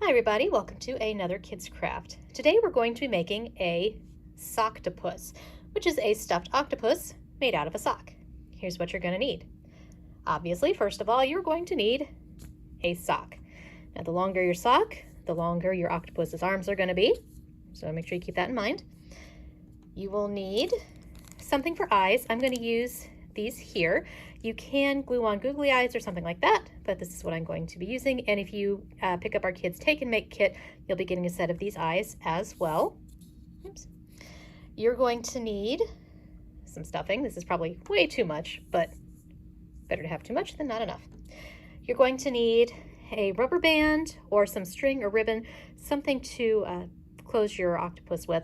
Hi everybody, welcome to another Kids Craft. Today we're going to be making a Soctopus, which is a stuffed octopus made out of a sock. Here's what you're going to need. Obviously, first of all, you're going to need a sock. Now the longer your sock, the longer your octopus's arms are going to be, so make sure you keep that in mind. You will need something for eyes. I'm going to use these here. You can glue on googly eyes or something like that, but this is what I'm going to be using. And if you pick up our Kids Take and Make kit, you'll be getting a set of these eyes as well. Oops. You're going to need some stuffing. This is probably way too much, but better to have too much than not enough. You're going to need a rubber band or some string or ribbon, something to close your octopus with.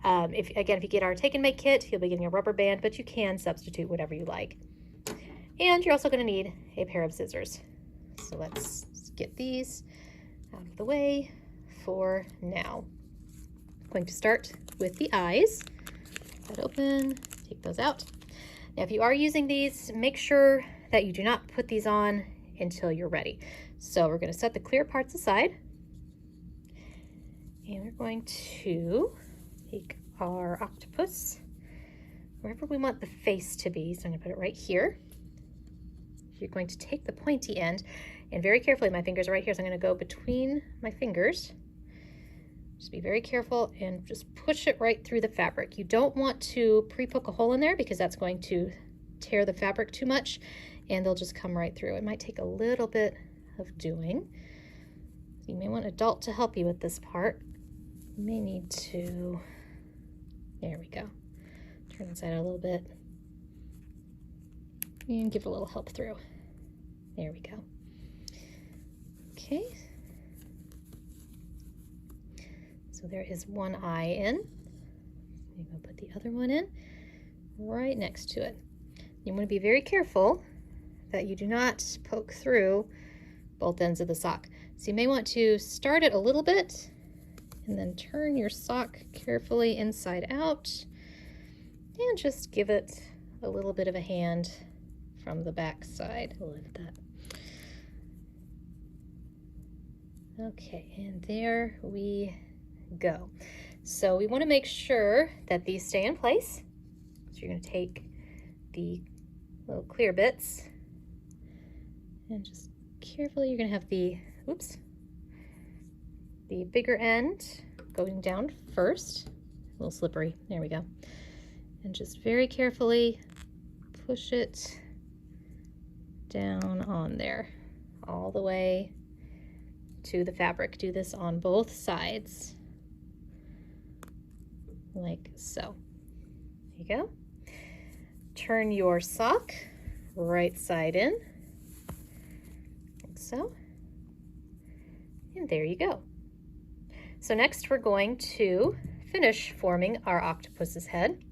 If you get our Take and Make kit, you'll be getting a rubber band, but you can substitute whatever you like. And you're also going to need a pair of scissors. So let's get these out of the way for now. I'm going to start with the eyes. Cut open, take those out. Now if you are using these, make sure that you do not put these on until you're ready. So we're going to set the clear parts aside. And we're going to take our octopus wherever we want the face to be. So I'm going to put it right here. You're going to take the pointy end, and very carefully, my fingers are right here, so I'm going to go between my fingers. Just be very careful and just push it right through the fabric. You don't want to pre-poke a hole in there because that's going to tear the fabric too much, and they'll just come right through. It might take a little bit of doing. You may want an adult to help you with this part. You may need to, there we go. Turn the side out a little bit and give it a little help through. There we go. Okay. So there is one eye in. I'm going to put the other one in right next to it. You want to be very careful that you do not poke through both ends of the sock. So you may want to start it a little bit and then turn your sock carefully inside out and just give it a little bit of a hand from the back side. Lift that. Okay, and there we go. So we want to make sure that these stay in place. So you're going to take the little clear bits and just carefully, you're going to have the bigger end going down first. A little slippery. There we go. And just very carefully push it down on there all the way to the fabric. Do this on both sides like so. There you go. Turn your sock right side in like so, and there you go. So next we're going to finish forming our octopus's head.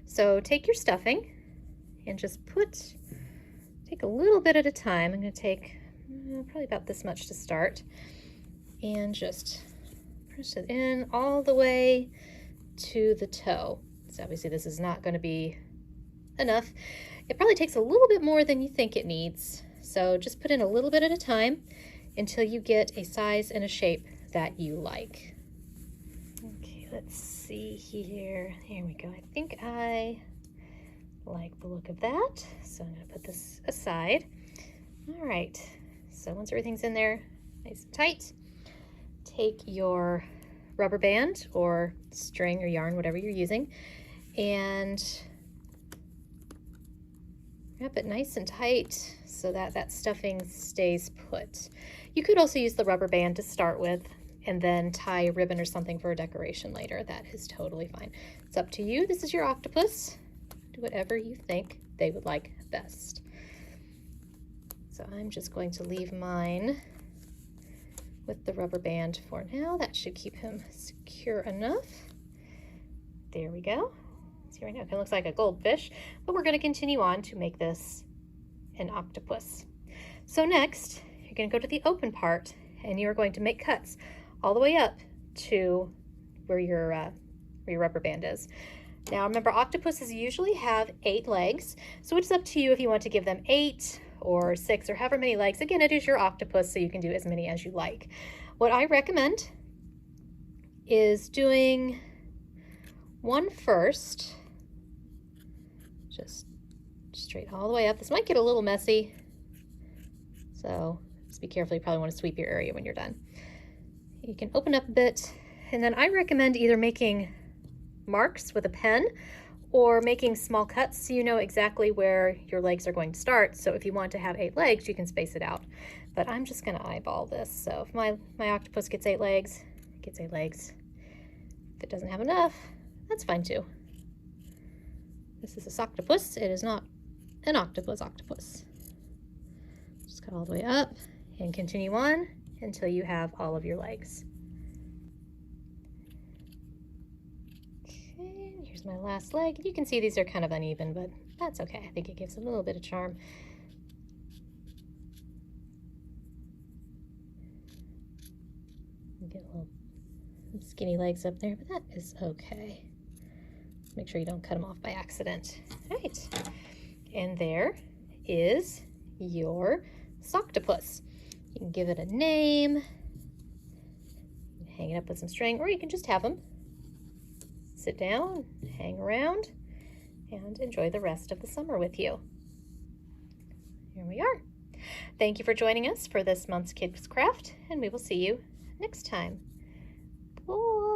So take your stuffing and just take a little bit at a time. I'm going to take probably about this much to start and just push it in all the way to the toe. So obviously this is not going to be enough. It probably takes a little bit more than you think it needs. So just put in a little bit at a time until you get a size and a shape that you like. Okay, let's see here. Here we go. I think I like the look of that. So I'm going to put this aside. All right. So once everything's in there nice and tight, take your rubber band or string or yarn, whatever you're using, and wrap it nice and tight so that that stuffing stays put. You could also use the rubber band to start with and then tie a ribbon or something for a decoration later. That is totally fine. It's up to you. This is your octopus. Do whatever you think they would like best. So I'm just going to leave mine with the rubber band for now. That should keep him secure enough. There we go. See right now, it looks like a goldfish, but we're going to continue on to make this an octopus. So next, you're going to go to the open part and you're going to make cuts all the way up to where your rubber band is. Now remember, octopuses usually have 8 legs, so it's up to you if you want to give them 8 or 6 or however many legs. Again, it is your octopus, so you can do as many as you like. What I recommend is doing one first, just straight all the way up. This might get a little messy, so just be careful. You probably want to sweep your area when you're done. You can open up a bit, and then I recommend either making marks with a pen or making small cuts so you know exactly where your legs are going to start. So if you want to have 8 legs, you can space it out. But I'm just going to eyeball this. So if my octopus gets 8 legs, it gets 8 legs. If it doesn't have enough, that's fine too. This is a Soctopus. It is not an octopus. Just cut all the way up and continue on until you have all of your legs. Okay, here's my last leg. You can see these are kind of uneven, but that's okay. I think it gives a little bit of charm. Get little skinny legs up there, but that is okay. Make sure you don't cut them off by accident. All right, and there is your Soctopus. You can give it a name, you can hang it up with some string, or you can just have them sit down, hang around, and enjoy the rest of the summer with you. Here we are. Thank you for joining us for this month's Kids Craft, and we will see you next time. Bye.